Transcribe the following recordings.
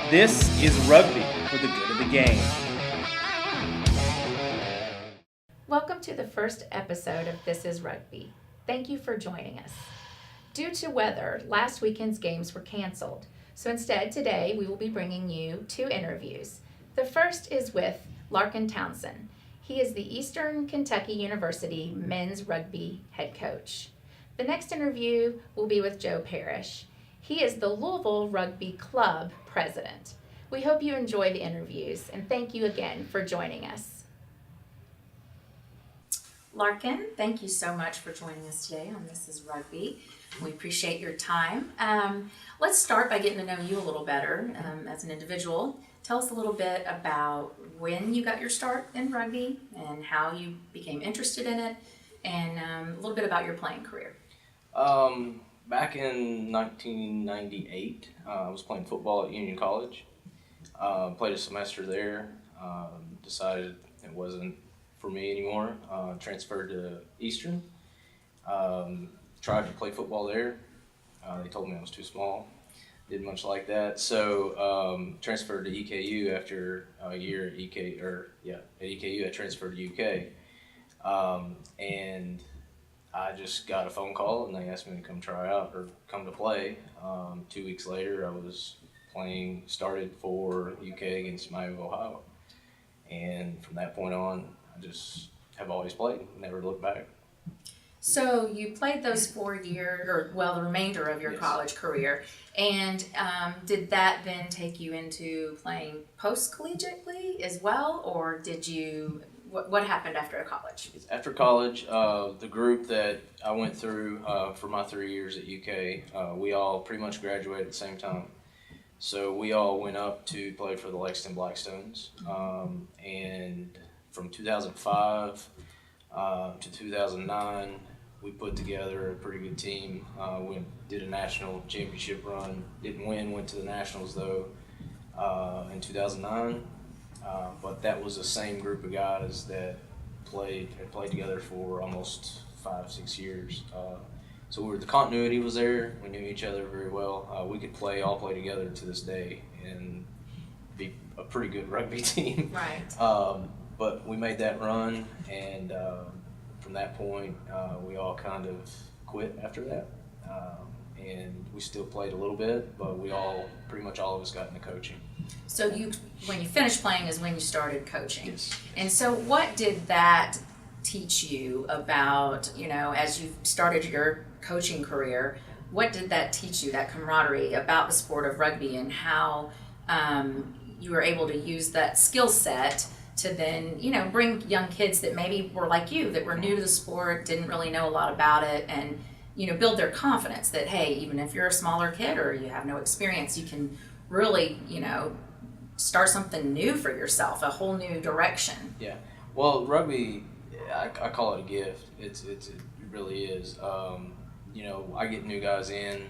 This is Rugby for the good of the game. Welcome to the first episode of This is Rugby. Thank you for joining us. Due to weather, last weekend's games were canceled, so instead today we will be bringing you two interviews. The first is with Larkin Townsend. He is the Eastern Kentucky University men's rugby head coach. The next interview will be with Joe Parrish. He is the Louisville Rugby Club president. We hope you enjoy the interviews, and thank you again for joining us. Larkin, thank you so much for joining us today on This is Rugby. We appreciate your time. Let's start by getting to know you a little better as an individual. Tell us a little bit about when you got your start in rugby and how you became interested in it, and a little bit about your playing career. Back in 1998, I was playing football at Union College. Played a semester there, decided it wasn't for me anymore, transferred to Eastern, tried to play football there. They told me I was too small, didn't much like that, so transferred to EKU after a year at EKU I transferred to UK, and I just got a phone call and they asked me to come try out or come to play. 2 weeks later, I was started for UK against Miami, Ohio. And from that point on, I just have always played, never looked back. So you played those 4 years, the remainder of your college career. And did that then take you into playing post-collegiately as well? Or did you... What happened after college? After college, the group that I went through for my 3 years at UK, we all pretty much graduated at the same time. So we all went up to play for the Lexington Blackstones. And from 2005 to 2009, we put together a pretty good team. We did a national championship run. Didn't win, went to the Nationals though in 2009. But that was the same group of guys that had played together for almost 5-6 years. So the continuity was there. We knew each other very well. We could all play together to this day and be a pretty good rugby team. Right. But we made that run, and from that point, we all kind of quit after that. And we still played a little bit, but pretty much all of us got into coaching. So when you finished playing is when you started coaching. Yes. And so what did that teach you about, as you started your coaching career, what did that teach you, that camaraderie about the sport of rugby, and how you were able to use that skill set to then, bring young kids that maybe were like you, that were new to the sport, didn't really know a lot about it, and build their confidence that, hey, even if you're a smaller kid or you have no experience, you can really, start something new for yourself, a whole new direction. Yeah. Well, rugby, I call it a gift. It really is. I get new guys in.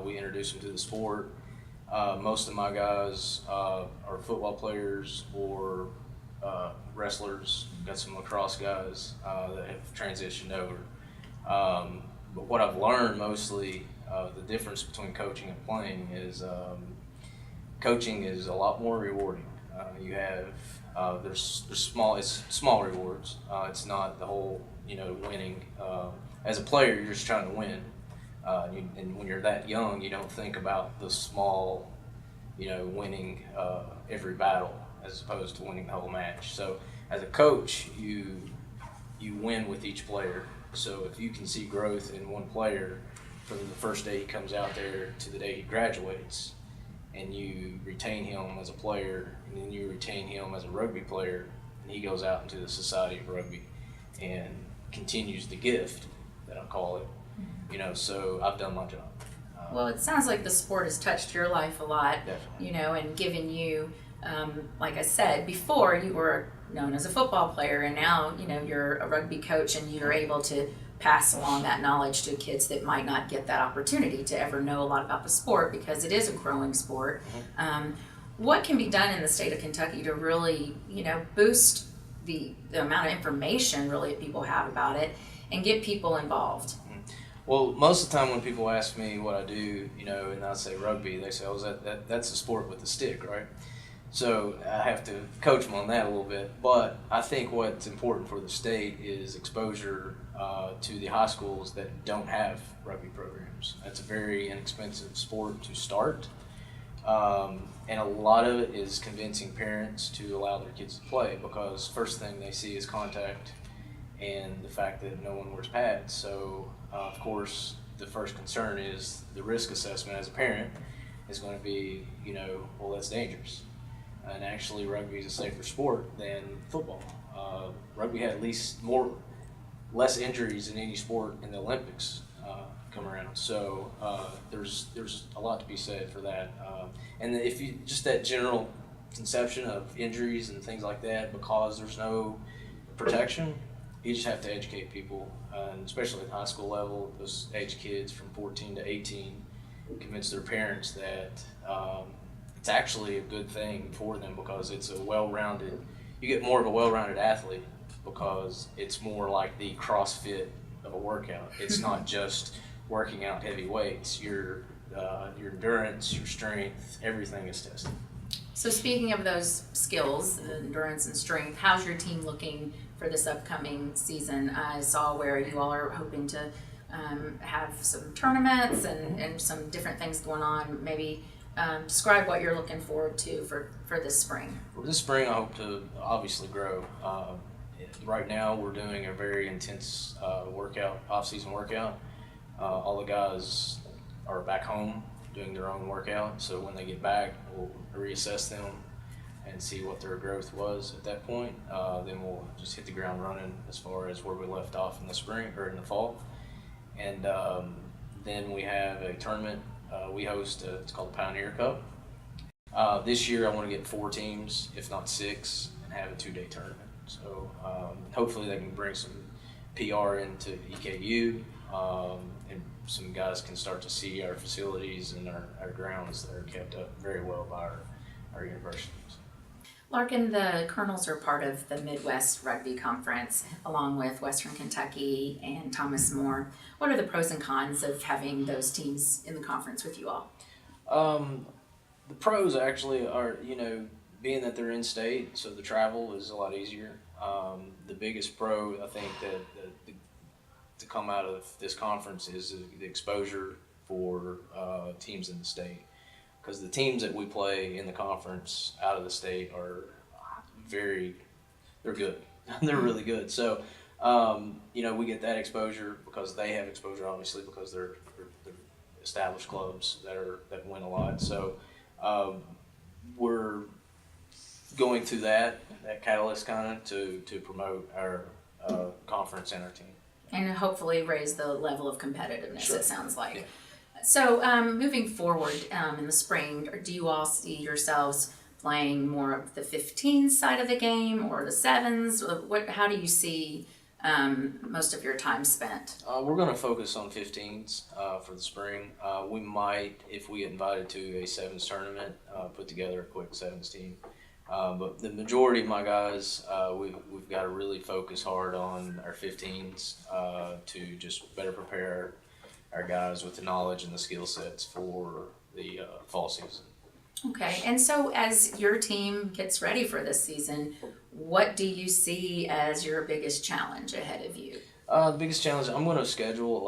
We introduce them to the sport. Most of my guys are football players or wrestlers. Got some lacrosse guys that have transitioned over. But what I've learned mostly, the difference between coaching and playing is coaching is a lot more rewarding. You have there's small rewards. It's not the whole winning. As a player, you're just trying to win, and when you're that young, you don't think about the small, winning every battle as opposed to winning the whole match. So as a coach, you win with each player. So if you can see growth in one player from the first day he comes out there to the day he graduates, and you retain him as a player, and then you retain him as a rugby player, and he goes out into the society of rugby and continues the gift that I call it. So I've done my job. Well, it sounds like the sport has touched your life a lot. Definitely. And given you, like I said before, you were known as a football player, and now you're a rugby coach, and you're able to pass along that knowledge to kids that might not get that opportunity to ever know a lot about the sport, because it is a growing sport. What can be done in the state of Kentucky to really boost the amount of information really that people have about it and get people involved? Well, most of the time when people ask me what I do, and I say rugby, they say, "Oh, that's a sport with a stick, right?" So I have to coach them on that a little bit. But I think what's important for the state is exposure to the high schools that don't have rugby programs. That's a very inexpensive sport to start. And a lot of it is convincing parents to allow their kids to play, because first thing they see is contact and the fact that no one wears pads. So, of course, the first concern is the risk assessment as a parent is going to be, well, that's dangerous. And actually, rugby is a safer sport than football. Rugby had less injuries than any sport in the Olympics come around. So there's a lot to be said for that. And if you just that general conception of injuries and things like that, because there's no protection, you just have to educate people, and especially at high school level, those age kids from 14 to 18, convince their parents that it's actually a good thing for them, because it's you get more of a well-rounded athlete, because it's more like the CrossFit of a workout. It's not just working out heavy weights. Your endurance, your strength, everything is tested. So speaking of those skills, endurance and strength, how's your team looking for this upcoming season? I saw where you all are hoping to have some tournaments and some different things going on. Maybe describe what you're looking forward to for this spring. For this spring, I hope to obviously grow. Right now, we're doing a very intense off-season workout. All the guys are back home doing their own workout, so when they get back, we'll reassess them and see what their growth was at that point. Then we'll just hit the ground running as far as where we left off in the spring or in the fall. And then we have a tournament we host. It's called the Pioneer Cup. This year I want to get 4 teams, if not 6, and have a 2-day tournament. So hopefully they can bring some PR into EKU, and some guys can start to see our facilities and our grounds that are kept up very well by our universities. Larkin, the Colonels are part of the Midwest Rugby Conference, along with Western Kentucky and Thomas More. What are the pros and cons of having those teams in the conference with you all? The pros actually are, being that they're in state, so the travel is a lot easier. The biggest pro, I think, that to come out of this conference is the exposure for teams in the state. Because the teams that we play in the conference out of the state are they're good. They're really good. So, we get that exposure because they have exposure, obviously, because they're established clubs that win a lot. So, we're going through that catalyst kind of to promote our conference and our team. And hopefully raise the level of competitiveness, Sure. It sounds like. Yeah. So moving forward in the spring, do you all see yourselves playing more of the 15 side of the game or the 7s? How do you see most of your time spent? We're going to focus on 15s for the spring. We might, if we get invited to a 7s tournament, put together a quick 7s team. But the majority of my guys, we've got to really focus hard on our 15s to just better prepare our guys with the knowledge and the skill sets for the fall season. Okay, and so as your team gets ready for this season, what do you see as your biggest challenge ahead of you? The biggest challenge, I'm going to schedule a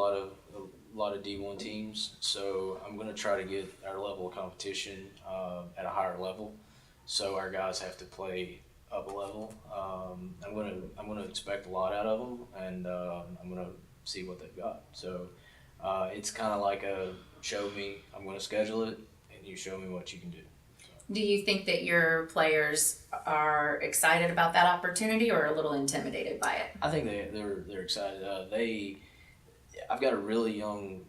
lot of D1 teams, so I'm going to try to get our level of competition at a higher level. So our guys have to play up a level. I'm going to expect a lot out of them, and I'm going to see what they've got. So it's kind of like show me. I'm going to schedule it, and you show me what you can do. Do you think that your players are excited about that opportunity or a little intimidated by it? I think they're excited. I've got a really young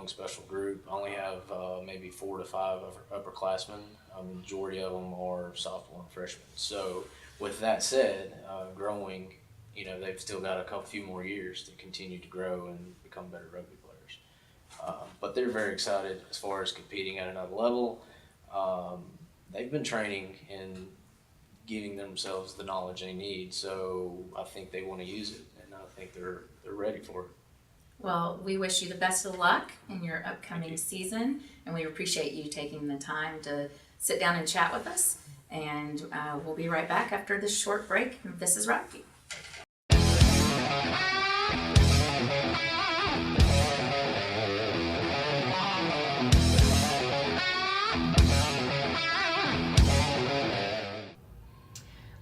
special group. I only have maybe 4 to 5 upperclassmen. The majority of them are sophomore and freshmen. So with that said, growing, they've still got a few more years to continue to grow and become better rugby players. But they're very excited as far as competing at another level. They've been training and giving themselves the knowledge they need. So I think they want to use it, and I think they're ready for it. Well, we wish you the best of luck in your upcoming season, and we appreciate you taking the time to sit down and chat with us. And we'll be right back after this short break. This is Rugby.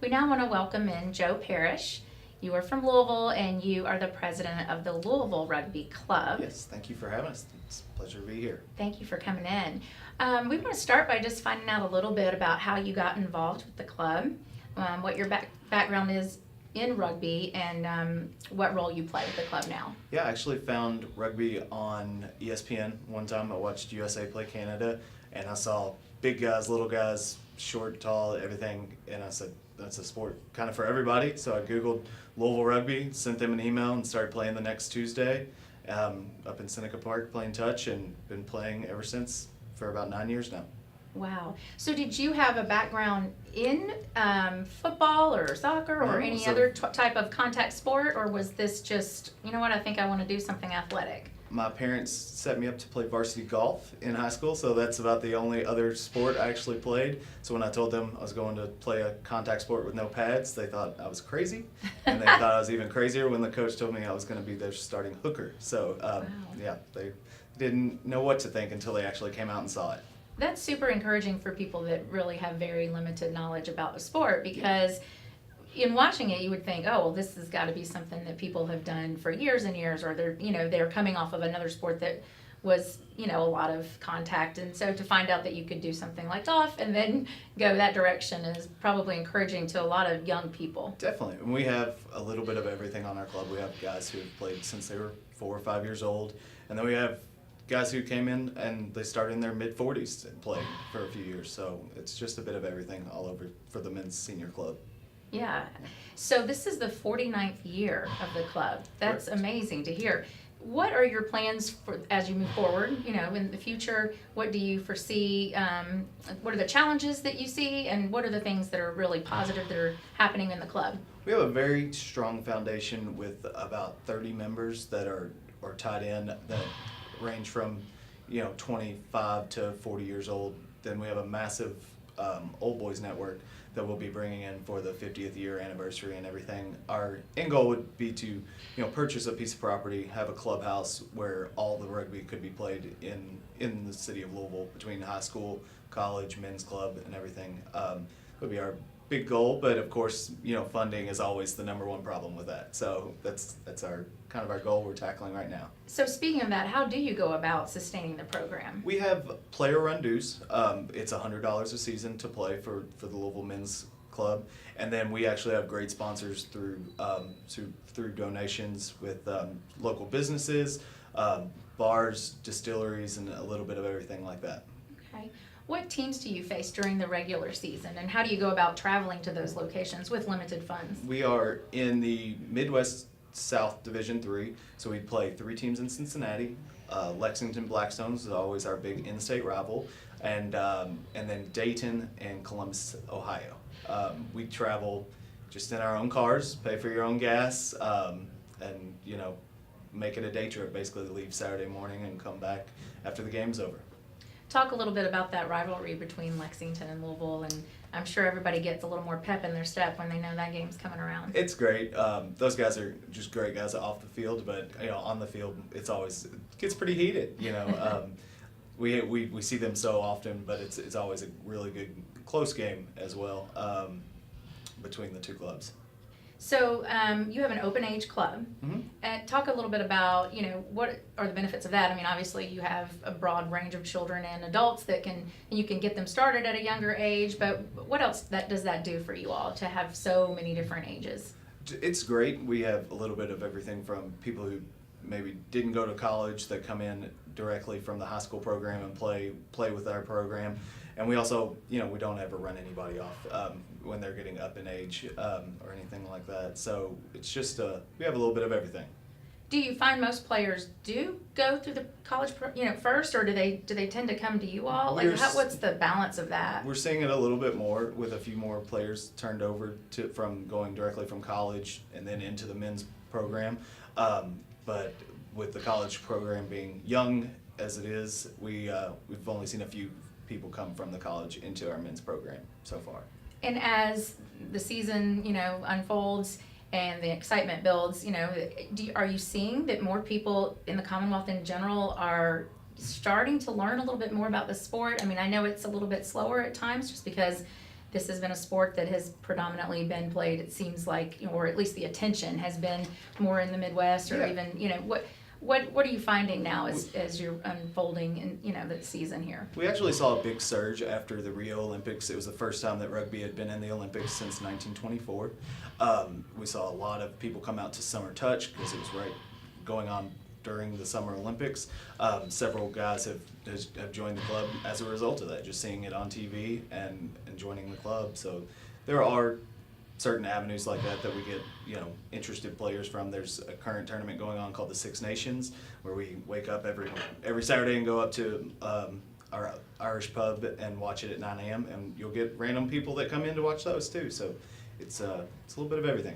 We now want to welcome in Joe Parrish. You are from Louisville, and you are the president of the Louisville Rugby Club. Yes, thank you for having us. It's a pleasure to be here. Thank you for coming in. We want to start by just finding out a little bit about how you got involved with the club, what your background is in rugby, and what role you play with the club now. Yeah, I actually found rugby on ESPN one time. I watched USA play Canada, and I saw big guys, little guys, short, tall, everything, and I said, that's a sport kind of for everybody. So I Googled Louisville Rugby, sent them an email, and started playing the next Tuesday up in Seneca Park, playing touch, and been playing ever since for about 9 years now. Wow. So did you have a background in football or soccer or any other type of contact sport, or was this just, you know what, I think I want to do something athletic? My parents set me up to play varsity golf in high school, so that's about the only other sport I actually played. So when I told them I was going to play a contact sport with no pads, they thought I was crazy, and they thought I was even crazier when the coach told me I was going to be their starting hooker. So wow. Yeah, they didn't know what to think until they actually came out and saw it. That's super encouraging for people that really have very limited knowledge about the sport, because in watching it, you would think, oh, well, this has got to be something that people have done for years and years, or they're coming off of another sport that was, a lot of contact. And so to find out that you could do something like golf and then go that direction is probably encouraging to a lot of young people. Definitely. And we have a little bit of everything on our club. We have guys who have played since they were 4 or 5 years old, and then we have guys who came in and they started in their mid-40s and played for a few years. So it's just a bit of everything all over for the men's senior club. Yeah. So this is the 49th year of the club. That's Correct. Amazing to hear. What are your plans for as you move forward? In the future, what do you foresee? What are the challenges that you see, and what are the things that are really positive that are happening in the club? We have a very strong foundation with about 30 members that are tied in that range from 25 to 40 years old. Then we have a massive old boys network that we'll be bringing in for the 50th year anniversary and everything. Our end goal would be to purchase a piece of property, have a clubhouse where all the rugby could be played in the city of Louisville, between high school, college, men's club, and everything. Would be our big goal, but of course, funding is always the number one problem with that. So that's our kind of our goal we're tackling right now. So speaking of that, how do you go about sustaining the program? We have player-run dues. It's $100 a season to play for the Louisville Men's Club, and then we actually have great sponsors through donations with local businesses, bars, distilleries, and a little bit of everything like that. Okay. What teams do you face during the regular season, and how do you go about traveling to those locations with limited funds? We are in the Midwest South Division III, so we play 3 teams in Cincinnati. Lexington Blackstones is always our big in-state rival, and then Dayton and Columbus, Ohio. We travel just in our own cars, pay for your own gas, and make it a day trip. Basically, leave Saturday morning and come back after the game's over. Talk a little bit about that rivalry between Lexington and Louisville, and I'm sure everybody gets a little more pep in their step when they know that game's coming around. It's great. Those guys are just great guys off the field, but on the field, it gets pretty heated. We see them so often, but it's always a really good close game as well between the two clubs. So you have an open age club. Mm-hmm. And talk a little bit about, what are the benefits of that? I mean, obviously you have a broad range of children and adults you can get them started at a younger age, but what else does that do for you all to have so many different ages? It's great. We have a little bit of everything from people who maybe didn't go to college that come in directly from the high school program and play with our program. And we also, we don't ever run anybody off when they're getting up in age or anything like that. So it's just, we have a little bit of everything. Do you find most players do go through the college, first, or do they tend to come to you all? What's the balance of that? We're seeing it a little bit more with a few more players turned over from going directly from college and then into the men's program. But with the college program being young as it is, we've only seen a few people come from the college into our men's program so far. And as the season, unfolds and the excitement builds, are you seeing that more people in the Commonwealth in general are starting to learn a little bit more about the sport? I mean, I know it's a little bit slower at times just because this has been a sport that has predominantly been played, it seems like, or at least the attention has been more in the Midwest, or even, what are you finding now as you're unfolding in, the season here? We actually saw a big surge after the Rio Olympics. It was the first time that rugby had been in the Olympics since 1924. We saw a lot of people come out to Summer Touch because it was going on during the Summer Olympics. Several guys have joined the club as a result of that, just seeing it on TV and joining the club. So there are certain avenues like that we get interested players from. There's a current tournament going on called the Six Nations, where we wake up every Saturday and go up to our Irish pub and watch it at 9 a.m. and you'll get random people that come in to watch those too. So it's a little bit of everything.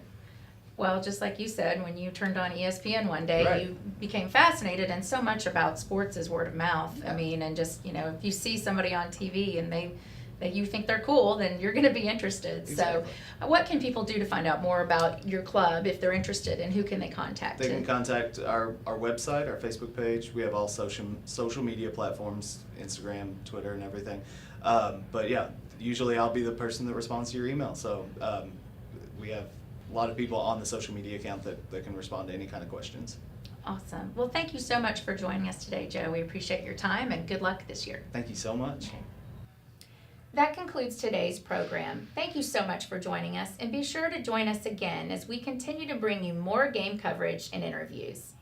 Well, just like you said, when you turned on ESPN one day, Right. you became fascinated, and so much about sports is word of mouth. Yeah. I mean, and just, if you see somebody on TV and you think they're cool, then you're going to be interested. Exactly. So what can people do to find out more about your club if they're interested, and who can they contact? They can contact our website, our Facebook page. We have all social media platforms, Instagram, Twitter, and everything. But yeah, usually I'll be the person that responds to your email. So we have a lot of people on the social media account that can respond to any kind of questions. Awesome. Well, thank you so much for joining us today, Joe. We appreciate your time, and good luck this year. Thank you so much. Okay. That concludes today's program. Thank you so much for joining us, and be sure to join us again as we continue to bring you more game coverage and interviews.